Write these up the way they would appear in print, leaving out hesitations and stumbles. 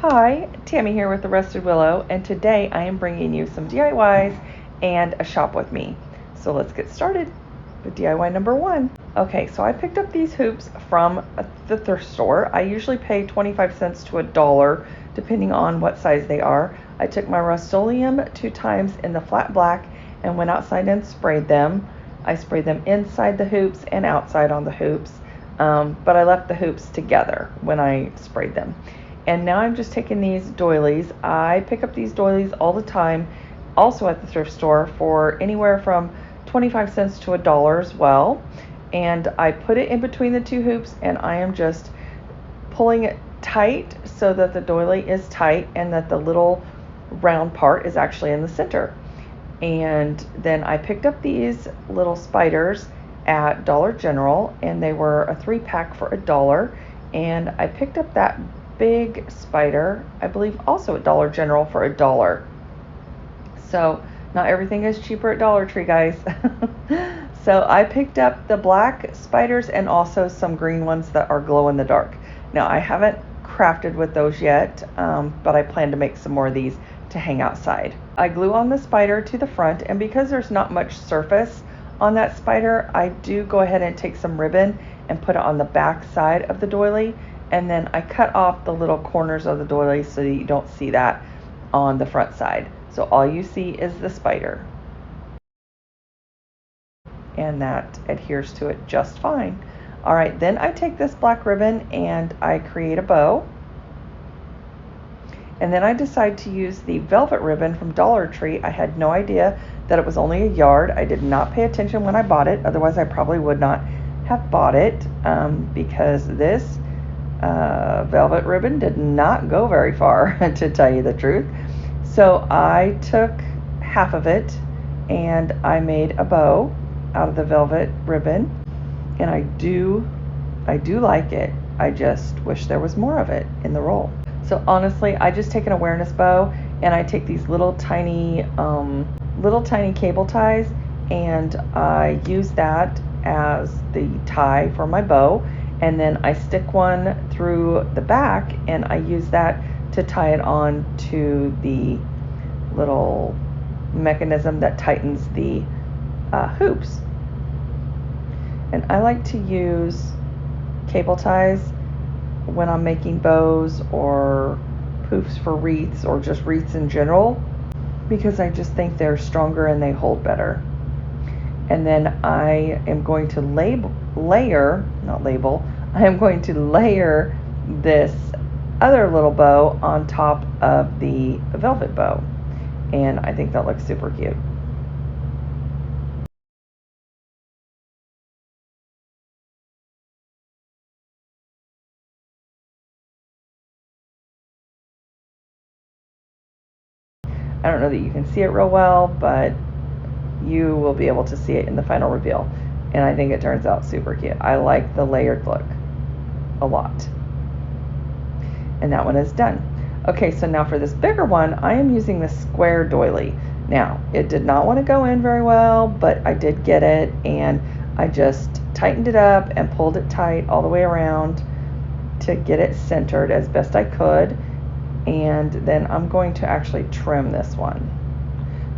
Hi, Tammy here with The Rusted Willow, and today I am bringing you some DIYs and a shop with me. So let's get started with DIY number one. Okay, so I picked up these hoops from the thrift store. I usually pay 25 cents to $1 depending on what size they are. I took my Rust-Oleum 2 times in the flat black and went outside and sprayed them. I sprayed them inside the hoops and outside on the hoops, but I left the hoops together when I sprayed them. And now I'm just taking these doilies. I pick up these doilies all the time, also at the thrift store, for anywhere from 25 cents to $1 as well. And I put it in between the two hoops, and I am just pulling it tight so that the doily is tight and that the little round part is actually in the center. And then I picked up these little spiders at Dollar General, and they were a 3-pack for $1. And I picked up that big spider, I believe also at Dollar General, for $1. So not everything is cheaper at Dollar Tree, guys. So I picked up the black spiders and also some green ones that are glow in the dark. Now I haven't crafted with those yet, but I plan to make some more of these to hang outside. I glue on the spider to the front, and because there's not much surface on that spider, I do go ahead and take some ribbon and put it on the back side of the doily, and then I cut off the little corners of the doily so that you don't see that on the front side. So all you see is the spider, and that adheres to it just fine. All right, then I take this black ribbon and I create a bow. And then I decide to use the velvet ribbon from Dollar Tree. I had no idea that it was only a yard. I did not pay attention when I bought it. Otherwise, I probably would not have bought it, because this velvet ribbon did not go very far, to tell you the truth. So I took half of it and I made a bow out of the velvet ribbon, and I do like it. I just wish there was more of it in the roll. So honestly, I just take an awareness bow and I take these little tiny cable ties, and I use that as the tie for my bow, and then I stick one through the back and I use that to tie it on to the little mechanism that tightens the hoops. And I like to use cable ties when I'm making bows or poofs for wreaths, or just wreaths in general, because I just think they're stronger and they hold better. And then I am going to I am going to layer this other little bow on top of the velvet bow, and I think that looks super cute. I don't know that you can see it real well, but you will be able to see it in the final reveal. And I think it turns out super cute. I like the layered look a lot. And that one is done. Okay, so now for this bigger one, I am using the square doily. Now, it did not want to go in very well, but I did get it, and I just tightened it up and pulled it tight all the way around to get it centered as best I could. And then I'm going to actually trim this one.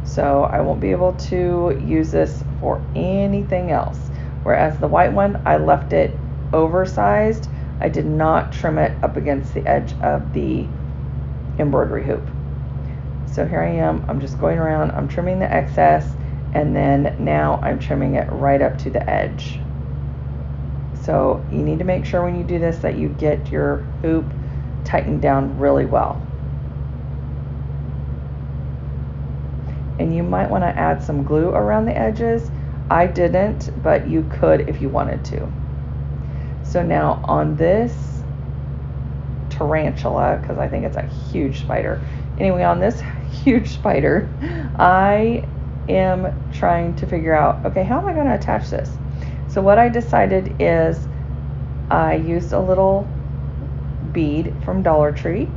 So I won't be able to use this for anything else. Whereas the white one, I left it oversized. I did not trim it up against the edge of the embroidery hoop. So here I am, I'm just going around, I'm trimming the excess, and then now I'm trimming it right up to the edge. So you need to make sure when you do this that you get your hoop tightened down really well. And you might want to add some glue around the edges. I didn't, but you could if you wanted to. So now on this tarantula, because I think it's a huge spider. Anyway, on this huge spider, I am trying to figure out, okay, how am I going to attach this? So what I decided is I used a little bead from Dollar Tree.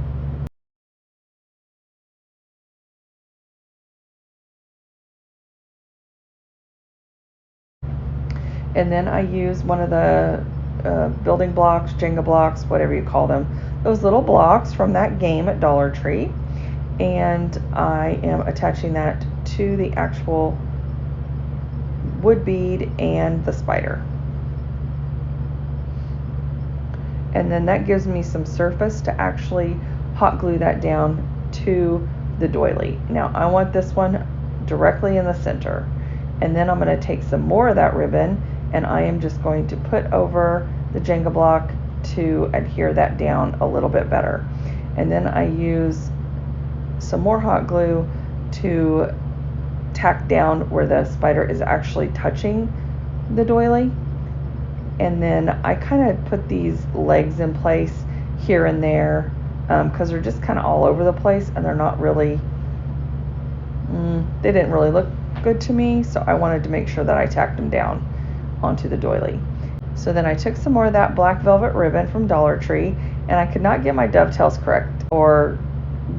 And then I use one of the building blocks, Jenga blocks, whatever you call them. Those little blocks from that game at Dollar Tree. And I am attaching that to the actual wood bead and the spider. And then that gives me some surface to actually hot glue that down to the doily. Now I want this one directly in the center. And then I'm going to take some more of that ribbon and I am just going to put over the Jenga block to adhere that down a little bit better. And then I use some more hot glue to tack down where the spider is actually touching the doily. And then I kind of put these legs in place here and there because they're just kind of all over the place and they're not really, they didn't really look good to me, so I wanted to make sure that I tacked them down onto the doily. So then I took some more of that black velvet ribbon from Dollar Tree, and I could not get my dovetails correct or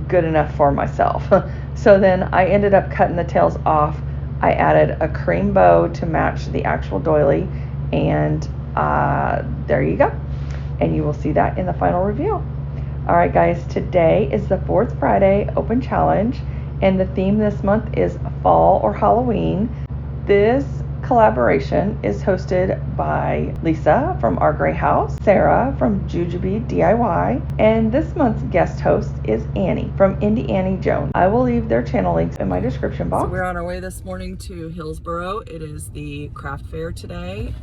good enough for myself. So then I ended up cutting the tails off. I added a cream bow to match the actual doily, and there you go. And you will see that in the final reveal. All right, guys, today is the 4th Friday Open Challenge, and the theme this month is Fall or Halloween. This collaboration is hosted by Lisa from Our Gray House, Sarah from Jujubee DIY, and this month's guest host is Annie from Indie Annie Jones. I will leave their channel links in my description box. So we're on our way this morning to Hillsboro. It is the craft fair today.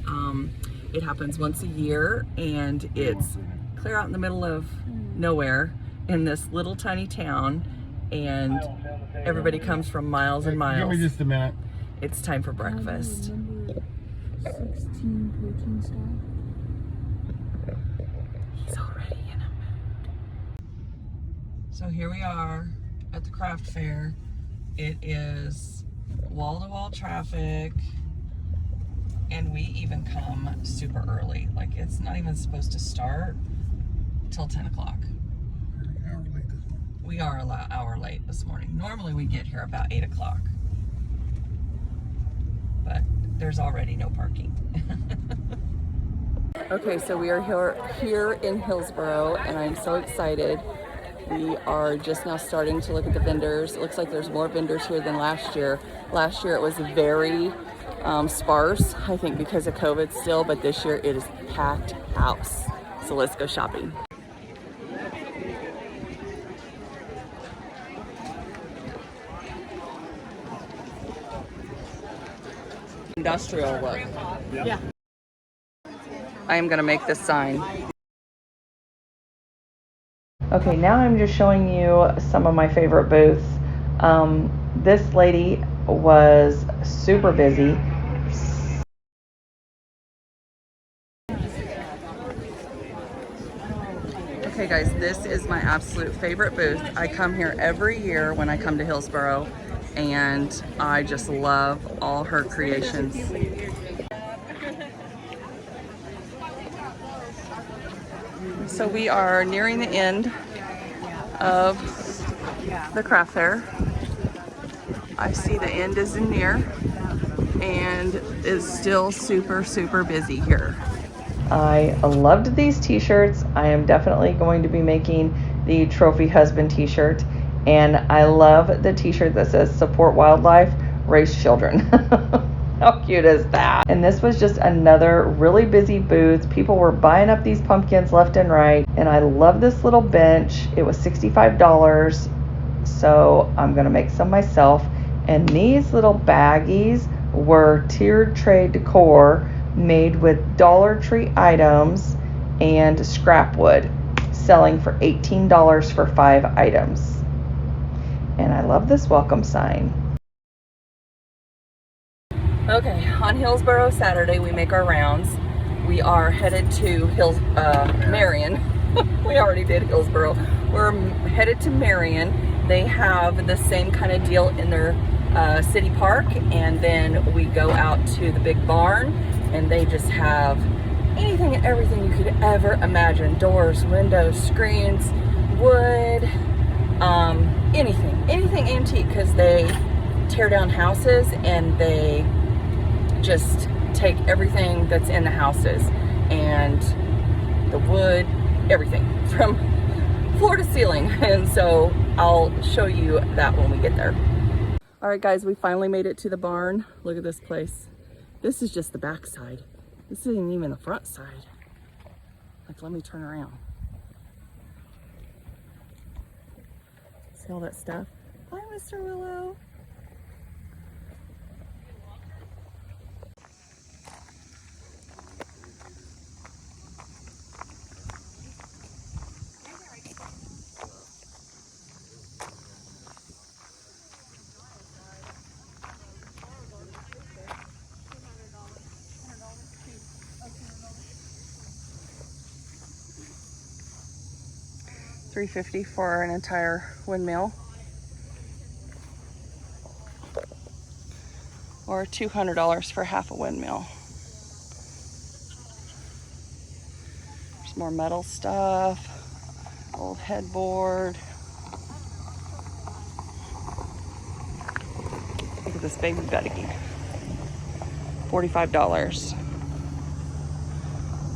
It happens once a year, and it's clear out in the middle of nowhere in this little tiny town, and everybody comes from miles and miles. Give me just a minute. It's time for breakfast. 16 protein stuff. He's already in a mood. So here we are at the craft fair. It is wall-to-wall traffic, and we even come super early. Like, it's not even supposed to start till 10 o'clock. We are an hour late this morning. Normally we get here about 8 o'clock. But there's already no parking. Okay, so we are here in Hillsboro, and I'm so excited. We are just now starting to look at the vendors. It looks like there's more vendors here than last year. Last year it was very sparse, I think because of COVID still, but this year it is packed house. So let's go shopping. Industrial look. Yeah. I am going to make this sign. Okay, now I'm just showing you some of my favorite booths. This lady was super busy. Okay guys, this is my absolute favorite booth. I come here every year when I come to Hillsboro, and I just love all her creations. So we are nearing the end of the craft fair. I see the end is near, and it's still super busy here. I loved these t-shirts. I am definitely going to be making the trophy husband t-shirt, and I love the t-shirt that says support wildlife, raise children. How cute is that? And this was just another really busy booth. People were buying up these pumpkins left and right, and I love this little bench. It was $65, so I'm gonna make some myself. And these little baggies were tiered tray decor made with Dollar Tree items and scrap wood, selling for $18 for 5 items. And I love this welcome sign. Okay, on Hillsboro Saturday we make our rounds. We are headed to Marion. We already did Hillsboro. We're headed to Marion. They have the same kind of deal in their city park, and then we go out to the big barn, and they just have anything and everything you could ever imagine. Doors, windows, screens, wood, anything antique, because they tear down houses and they just take everything that's in the houses and the wood, everything from floor to ceiling. And so I'll show you that when we get there. All right, guys, we finally made it to the barn. Look at this place. This is just the back side. This isn't even the front side. Like, let me turn around. See all that stuff? Hi, Mr. Willow. $350 for an entire windmill, or $200 for half a windmill. There's more metal stuff, old headboard. Look at this baby Betty. $45.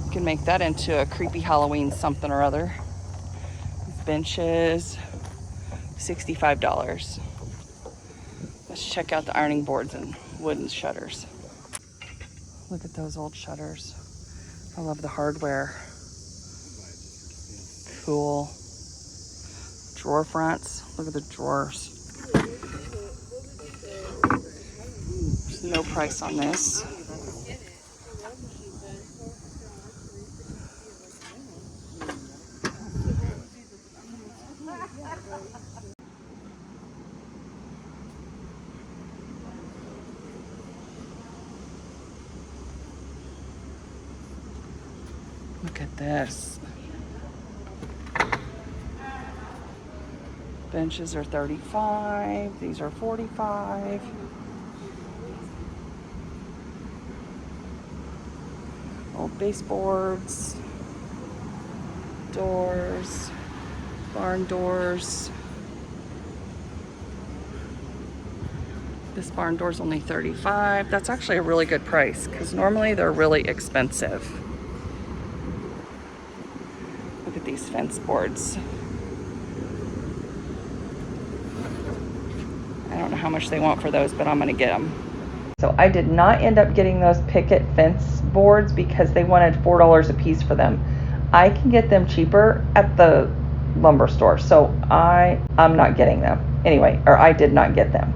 You can make that into a creepy Halloween something or other. These benches, $65. Let's check out the ironing boards and wooden shutters. Look at those old shutters. I love the hardware. Cool. Drawer fronts. Look at the drawers. There's no price on this. Look at this. Benches are $35. These are $45. Old baseboards. Doors. Barn doors. This barn door's only $35. That's actually a really good price because normally they're really expensive. Look at these fence boards. I don't know how much they want for those, but I'm gonna get them. So I did not end up getting those picket fence boards because they wanted $4 a piece for them. I can get them cheaper at the lumber store, so I'm not getting them. Anyway, or I did not get them.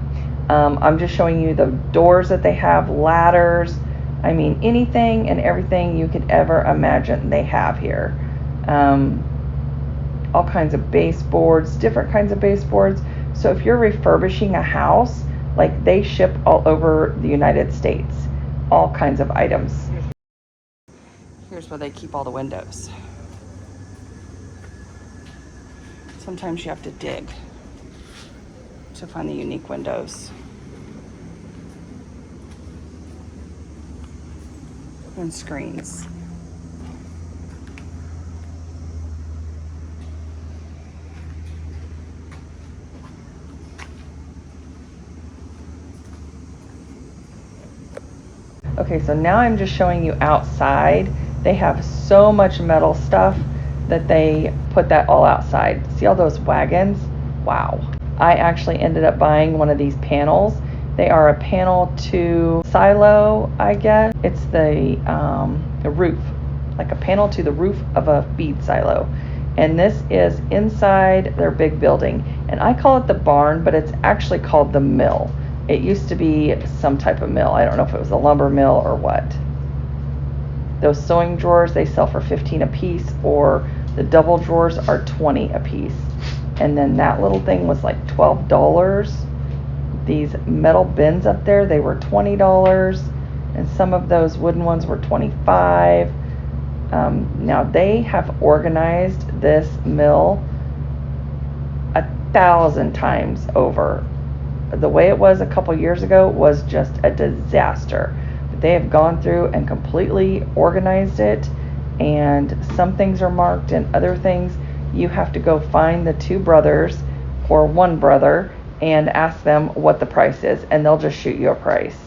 I'm just showing you the doors that they have, ladders. I mean, anything and everything you could ever imagine they have here. All kinds of baseboards, different kinds of baseboards. So if you're refurbishing a house, like they ship all over the United States, all kinds of items. Here's where they keep all the windows. Sometimes you have to dig to find the unique windows. And screens. Okay, so now I'm just showing you outside. They have so much metal stuff that they put that all outside. See all those wagons? Wow. I actually ended up buying one of these panels. They are a panel to silo, I guess. It's the roof, like a panel to the roof of a feed silo. And this is inside their big building. And I call it the barn, but it's actually called the mill. It used to be some type of mill. I don't know if it was a lumber mill or what. Those sewing drawers, they sell for $15 a piece, or the double drawers are $20 a piece. And then that little thing was like $12. These metal bins up there, they were $20. And some of those wooden ones were $25. Now they have organized this mill 1,000 times over. The way it was a couple years ago was just a disaster. But they have gone through and completely organized it, and some things are marked and other things you have to go find the two brothers or one brother and ask them what the price is, and they'll just shoot you a price.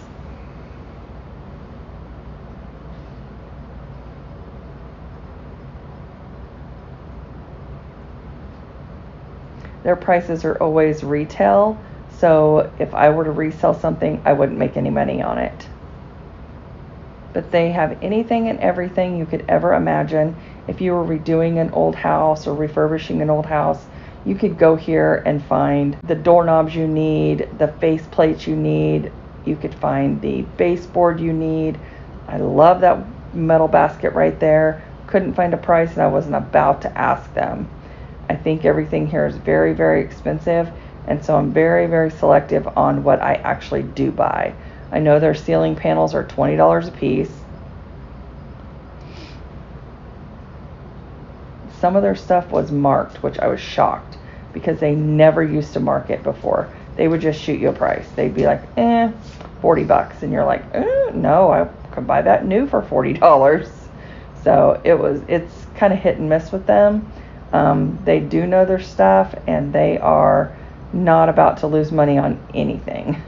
Their prices are always retail, so if I were to resell something, I wouldn't make any money on it. But they have anything and everything you could ever imagine. If you were redoing an old house or refurbishing an old house, you could go here and find the doorknobs you need, the face plates you need. You could find the baseboard you need. I love that metal basket right there. Couldn't find a price, and I wasn't about to ask them. I think everything here is very, very expensive, and so I'm very, very selective on what I actually do buy. I know their ceiling panels are $20 a piece. Some of their stuff was marked, which I was shocked because they never used to mark it before. They would just shoot you a price. They'd be like, $40. And you're like, no, I could buy that new for $40. So it's kind of hit and miss with them. They do know their stuff, and they are not about to lose money on anything.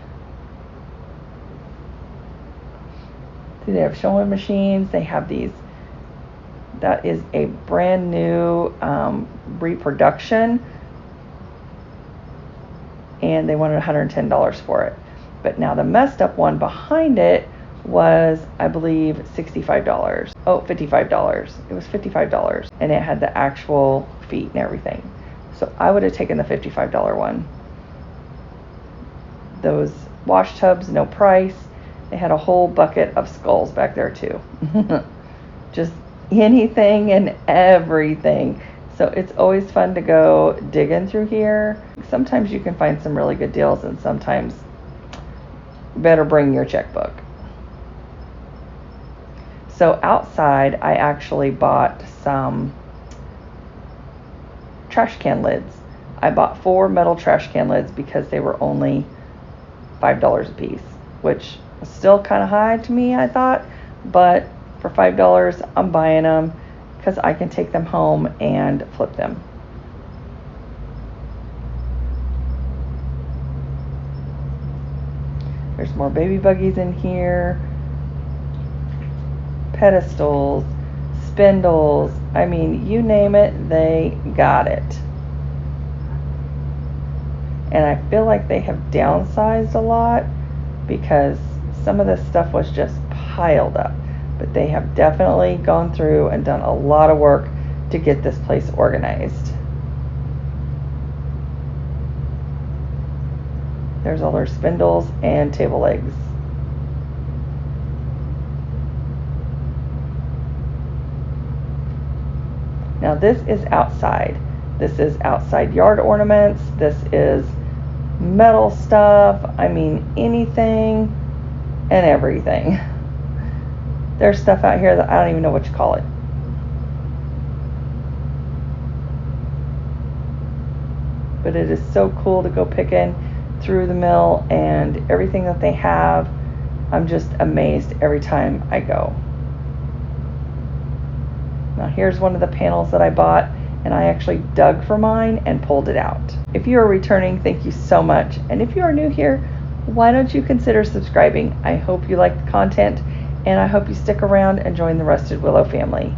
They have sewing machines. They have these. That is a brand new reproduction, and they wanted $110 for it. But now the messed up one behind it was, I believe, $65. Oh, $55. It was $55, and it had the actual feet and everything. So I would have taken the $55 one. Those wash tubs, no price. They had a whole bucket of skulls back there too. Just anything and everything. So it's always fun to go digging through here. Sometimes you can find some really good deals, and sometimes better bring your checkbook. So outside, I actually bought some trash can lids. I bought 4 metal trash can lids because they were only $5 a piece, which was still kind of high to me, I thought, but for $5, I'm buying them because I can take them home and flip them. There's more baby buggies in here, pedestals, spindles. I mean, you name it, they got it. And I feel like they have downsized a lot because some of this stuff was just piled up. But they have definitely gone through and done a lot of work to get this place organized. There's all their spindles and table legs. Now this is outside. This is outside yard ornaments. This is metal stuff. I mean, anything and everything. There's stuff out here that I don't even know what you call it. But it is so cool to go picking through the mill and everything that they have. I'm just amazed every time I go. Now here's one of the panels that I bought, and I actually dug for mine and pulled it out. If you are returning, thank you so much. And if you are new here, why don't you consider subscribing? I hope you like the content, and I hope you stick around and join the Rusted Willow family.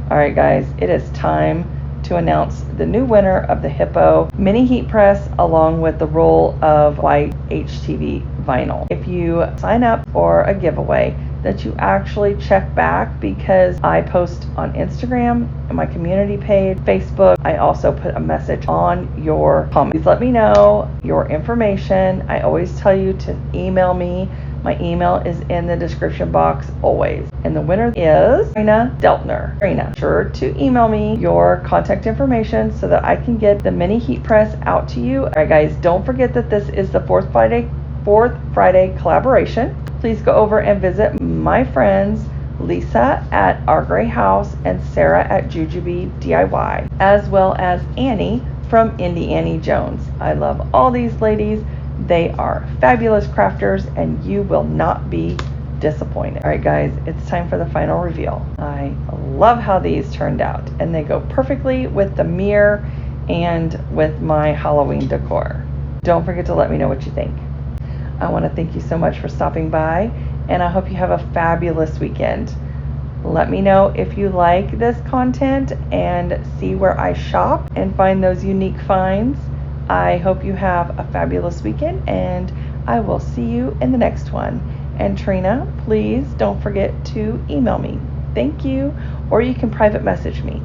All right, guys, it is time to announce the new winner of the Hippo mini heat press along with the roll of white HTV vinyl. If you sign up for a giveaway, that you actually check back, because I post on Instagram and my community page, Facebook. I also put a message on your comments. Please let me know your information. I always tell you to email me. My email is in the description box always. And the winner is Trina Deltner. Trina, sure to email me your contact information so that I can get the mini heat press out to you. All right, guys, don't forget that this is the fourth Friday collaboration. Please go over and visit my friends Lisa at Our Gray House and Sarah at Jujubee DIY, as well as Annie from Indie Annie Jones. I love all these ladies. They are fabulous crafters, and you will not be disappointed. All right, guys, it's time for the final reveal. I love how these turned out, and they go perfectly with the mirror and with my Halloween decor. Don't forget to let me know what you think. I want to thank you so much for stopping by, and I hope you have a fabulous weekend. Let me know if you like this content and see where I shop and find those unique finds. I hope you have a fabulous weekend, and I will see you in the next one. And Trina, please don't forget to email me. Thank you. Or you can private message me.